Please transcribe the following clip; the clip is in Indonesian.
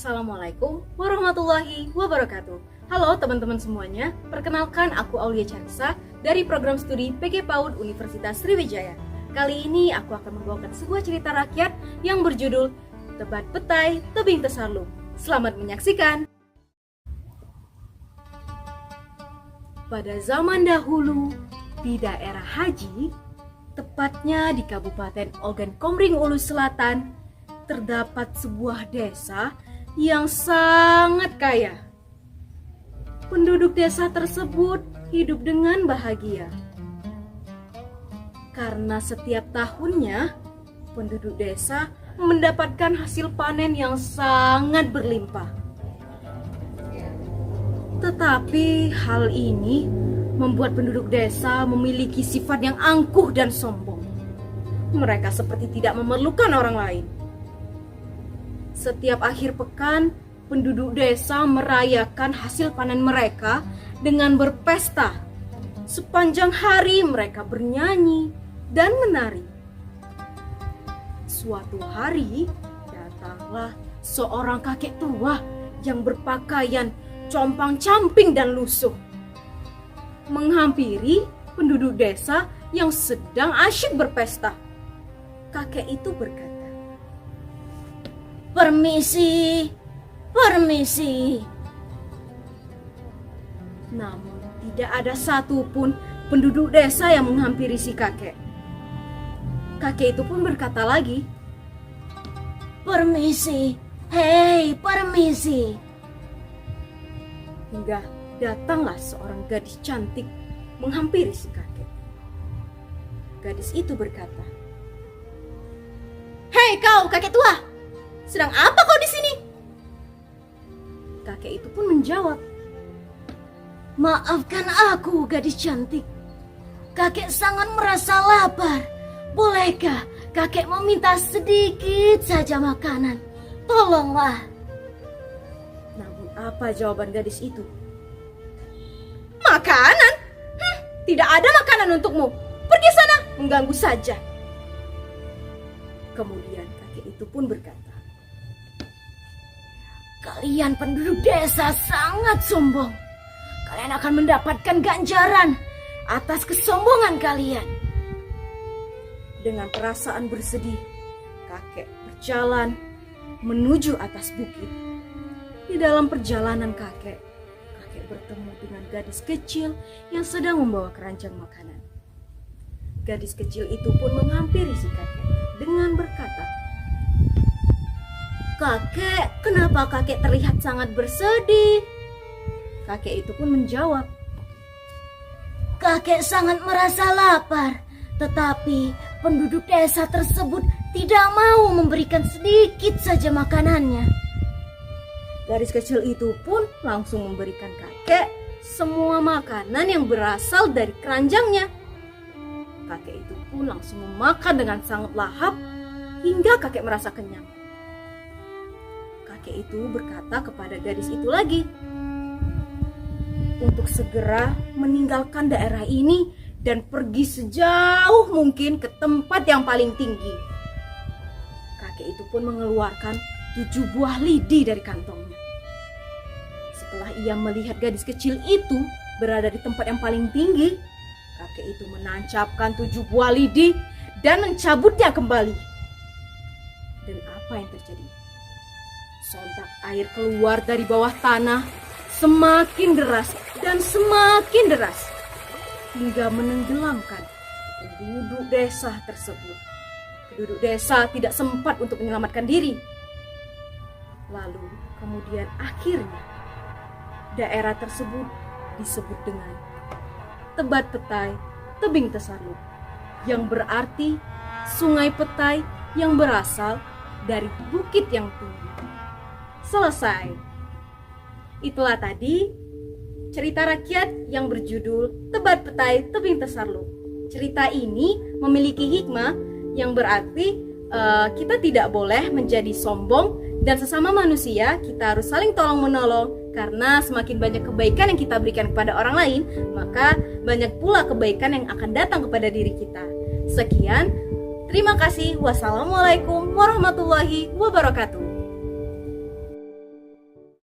Assalamualaikum warahmatullahi wabarakatuh. Halo teman-teman semuanya, perkenalkan aku Aulia Charissa dari program studi PG PAUD Universitas Sriwijaya. Kali ini aku akan membawakan sebuah cerita rakyat yang berjudul Tebat Petai Tebing Tesarlum. Selamat menyaksikan. Pada zaman dahulu, di daerah Haji, tepatnya di Kabupaten Ogan Komering Ulu Selatan, terdapat sebuah desa yang sangat kaya. Penduduk desa tersebut hidup dengan bahagia. Karena setiap tahunnya, penduduk desa mendapatkan hasil panen yang sangat berlimpah. Tetapi hal ini membuat penduduk desa memiliki sifat yang angkuh dan sombong. Mereka seperti tidak memerlukan orang lain. Setiap akhir pekan, penduduk desa merayakan hasil panen mereka dengan berpesta. Sepanjang hari mereka bernyanyi dan menari. Suatu hari, datanglah seorang kakek tua yang berpakaian compang-camping dan lusuh, menghampiri penduduk desa yang sedang asyik berpesta. Kakek itu berkata, "Permisi, permisi." Namun tidak ada satupun penduduk desa yang menghampiri si kakek. Kakek itu pun berkata lagi, "Permisi, hei permisi." Hingga datanglah seorang gadis cantik menghampiri si kakek. Gadis itu berkata, "Hei kau kakek tua, sedang apa kau di sini?" Kakek itu pun menjawab, "Maafkan aku gadis cantik. Kakek sangat merasa lapar. Bolehkah kakek meminta sedikit saja makanan? Tolonglah." Namun apa jawaban gadis itu? "Makanan? Tidak ada makanan untukmu. Pergi sana, mengganggu saja." Kemudian kakek itu pun berkata, "Kalian penduduk desa sangat sombong. Kalian akan mendapatkan ganjaran atas kesombongan kalian." Dengan perasaan bersedih, kakek berjalan menuju atas bukit. Di dalam perjalanan kakek bertemu dengan gadis kecil yang sedang membawa keranjang makanan. Gadis kecil itu pun menghampiri si kakek dengan berkata, "Kakek, kenapa kakek terlihat sangat bersedih?" Kakek itu pun menjawab, "Kakek sangat merasa lapar, tetapi penduduk desa tersebut tidak mau memberikan sedikit saja makanannya." Gadis kecil itu pun langsung memberikan kakek semua makanan yang berasal dari keranjangnya. Kakek itu pun langsung memakan dengan sangat lahap hingga kakek merasa kenyang. Kakek itu berkata kepada gadis itu lagi untuk segera meninggalkan daerah ini dan pergi sejauh mungkin ke tempat yang paling tinggi. Kakek itu pun mengeluarkan 7 buah lidi dari kantongnya. Setelah ia melihat gadis kecil itu berada di tempat yang paling tinggi, kakek itu menancapkan 7 buah lidi dan mencabutnya kembali. Dan apa yang terjadi? Sontak air keluar dari bawah tanah semakin deras dan semakin deras hingga menenggelamkan penduduk desa tersebut. Penduduk desa tidak sempat untuk menyelamatkan diri. Lalu kemudian akhirnya daerah tersebut disebut dengan Tebat Petai Tebing Tesarlum, yang berarti sungai petai yang berasal dari bukit yang tinggi. Selesai. Itulah tadi cerita rakyat yang berjudul Tebat Petai Tebing Tesarlum. Cerita ini memiliki hikmah yang berarti kita tidak boleh menjadi sombong, dan sesama manusia kita harus saling tolong menolong, karena semakin banyak kebaikan yang kita berikan kepada orang lain, maka banyak pula kebaikan yang akan datang kepada diri kita. Sekian, terima kasih. Wassalamualaikum warahmatullahi wabarakatuh.